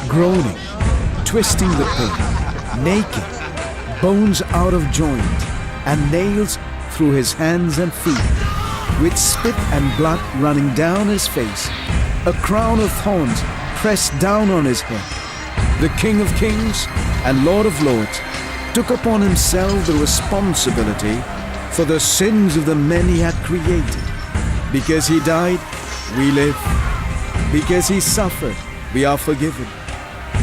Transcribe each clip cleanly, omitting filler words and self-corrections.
groaning, twisting with pain, naked, bones out of joint, and nails through his hands and feet, with spit and blood running down his face, a crown of thorns pressed down on his head. The King of Kings and Lord of Lords took upon himself the responsibility for the sins of the men he had created. Because he died, we live. Because he suffered, we are forgiven.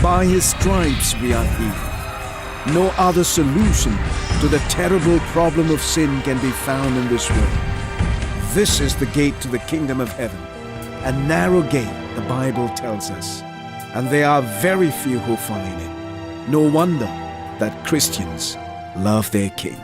By his stripes we are healed. No other solution to the terrible problem of sin can be found in this world. This is the gate to the kingdom of heaven, a narrow gate, the Bible tells us, and there are very few who find it. No wonder that Christians love their King.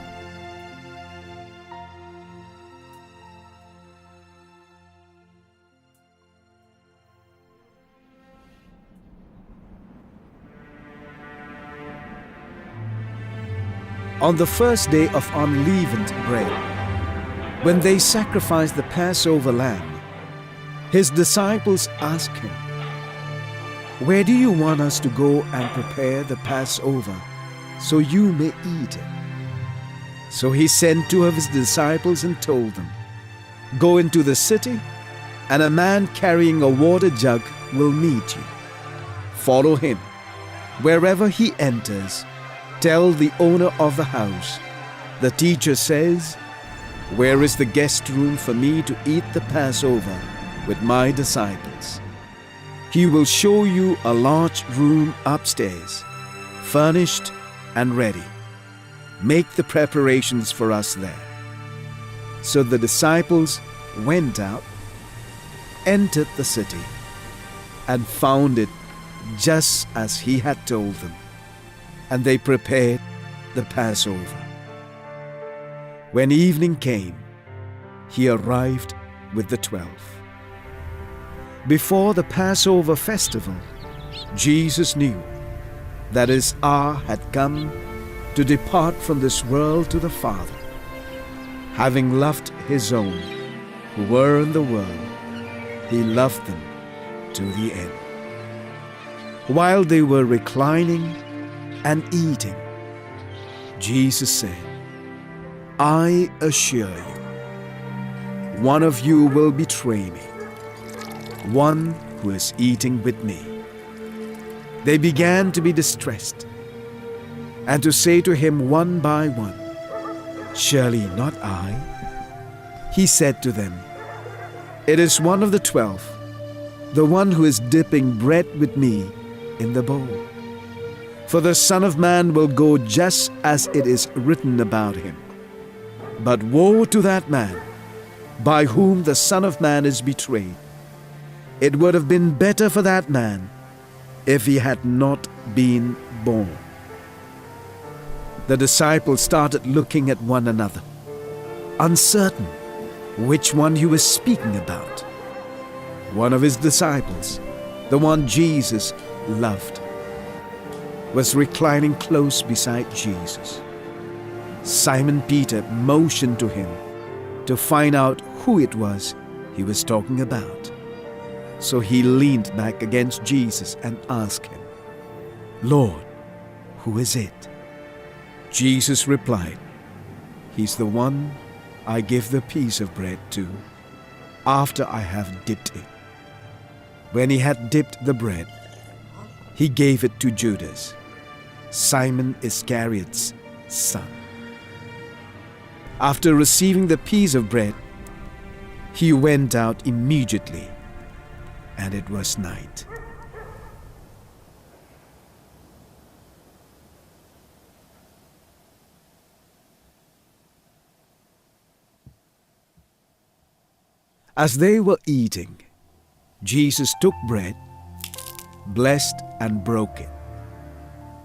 On the first day of unleavened bread, when they sacrificed the Passover lamb, his disciples asked him, "Where do you want us to go and prepare the Passover so you may eat it?" So he sent two of his disciples and told them, "Go into the city, and a man carrying a water jug will meet you. Follow him. Wherever he enters, tell the owner of the house, 'The teacher says, where is the guest room for me to eat the Passover with my disciples?' He will show you a large room upstairs, furnished and ready. Make the preparations for us there." So the disciples went out, entered the city, and found it just as he had told them, and they prepared the Passover. When evening came, he arrived with the 12. Before the Passover festival, Jesus knew that his hour had come to depart from this world to the Father. Having loved his own who were in the world, he loved them to the end. While they were reclining and eating, Jesus said, "I assure you, one of you will betray me, one who is eating with me." They began to be distressed and to say to him one by one, "Surely not I?" He said to them, "It is one of the 12, the one who is dipping bread with me in the bowl. For the Son of Man will go just as it is written about him. But woe to that man by whom the Son of Man is betrayed. It would have been better for that man if he had not been born." The disciples started looking at one another, uncertain which one he was speaking about. One of his disciples, the one Jesus loved, was reclining close beside Jesus. Simon Peter motioned to him to find out who it was he was talking about. So he leaned back against Jesus and asked him, "Lord, who is it?" Jesus replied, "He's the one I give the piece of bread to after I have dipped it." When he had dipped the bread, he gave it to Judas, Simon Iscariot's son. After receiving the piece of bread, he went out immediately, and it was night. As they were eating, Jesus took bread, blessed and broke it,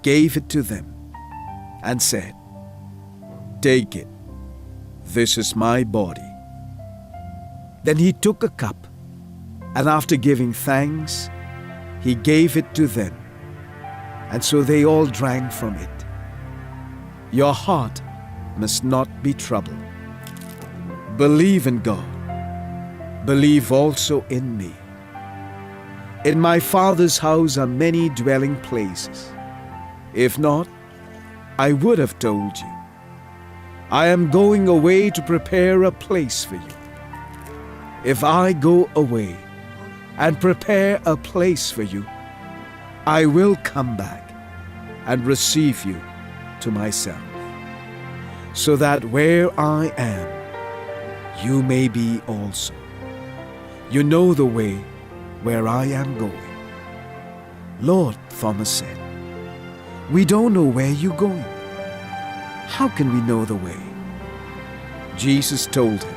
gave it to them, and said, "Take it, this is my body." Then he took a cup, and after giving thanks, he gave it to them, and so they all drank from it. Your heart must not be troubled. Believe in God. Believe also in me. In my Father's house are many dwelling places. If not, I would have told you. I am going away to prepare a place for you. If I go away and prepare a place for you, I will come back and receive you to myself, so that where I am, you may be also. You know the way where I am going. Lord, Thomas said, we don't know where you're going. How can we know the way? Jesus told him,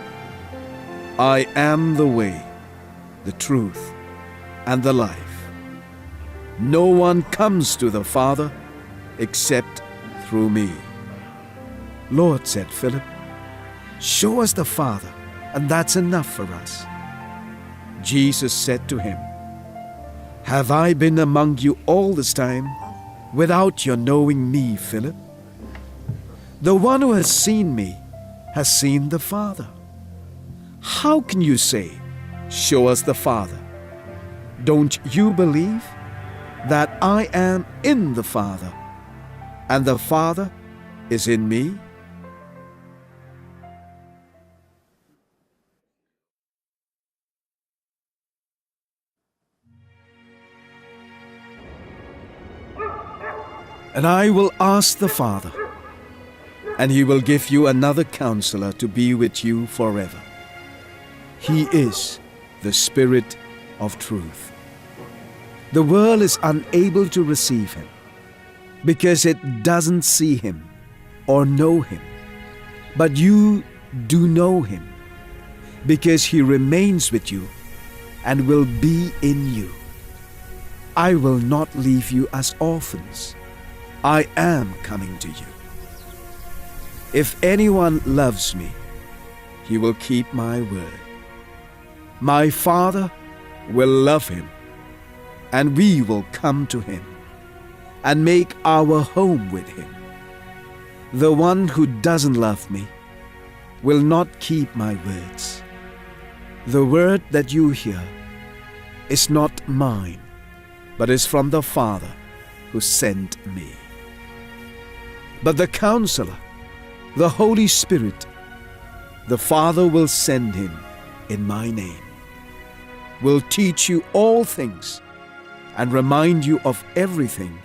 I am the way, the truth, and the life. No one comes to the Father except through me. Lord, said Philip, show us the Father, and that's enough for us. Jesus said to him, have I been among you all this time without your knowing me, Philip? The one who has seen me has seen the Father. How can you say, show us the Father? Don't you believe that I am in the Father, and the Father is in me? And I will ask the Father, and he will give you another counselor to be with you forever. He is the Spirit of truth. The world is unable to receive him because it doesn't see him or know him. But you do know him because he remains with you and will be in you. I will not leave you as orphans. I am coming to you. If anyone loves me, he will keep my word. My Father will love him, and we will come to him and make our home with him. The one who doesn't love me will not keep my words. The word that you hear is not mine, but is from the Father who sent me. But the Counselor, the Holy Spirit, the Father will send him in my name, will teach you all things and remind you of everything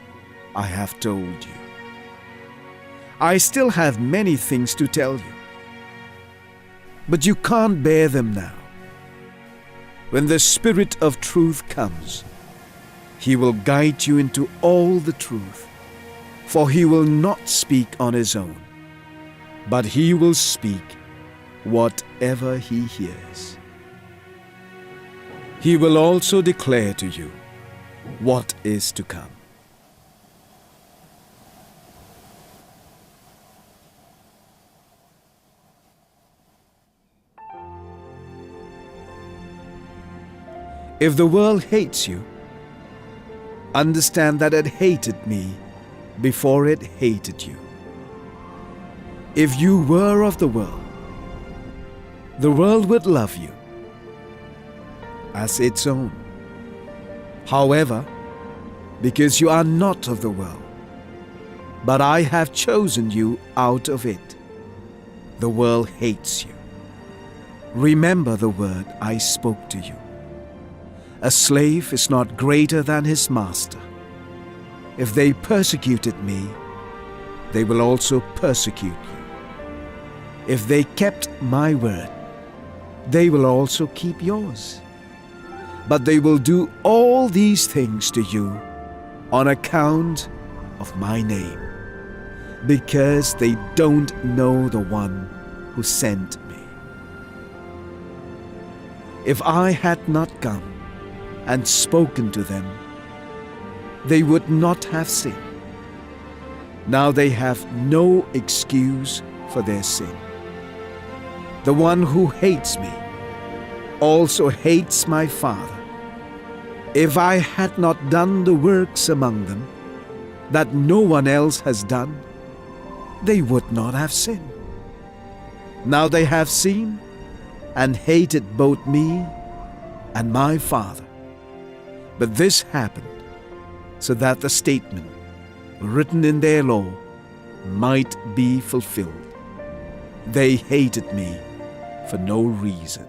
I have told you. I still have many things to tell you, but you can't bear them now. When the Spirit of truth comes, he will guide you into all the truth, for he will not speak on his own, but he will speak whatever he hears. He will also declare to you what is to come. If the world hates you, understand that it hated me before it hated you. If you were of the world would love you as its own. However, because you are not of the world, but I have chosen you out of it, the world hates you. Remember the word I spoke to you. A slave is not greater than his master. If they persecuted me, they will also persecute you. If they kept my word, they will also keep yours. But they will do all these things to you on account of my name, because they don't know the one who sent me. If I had not come and spoken to them, they would not have sinned. Now they have no excuse for their sin. The one who hates me also hates my Father. If I had not done the works among them that no one else has done, they would not have sinned. Now they have seen and hated both me and my Father. But this happened so that the statement written in their law might be fulfilled. They hated me for no reason.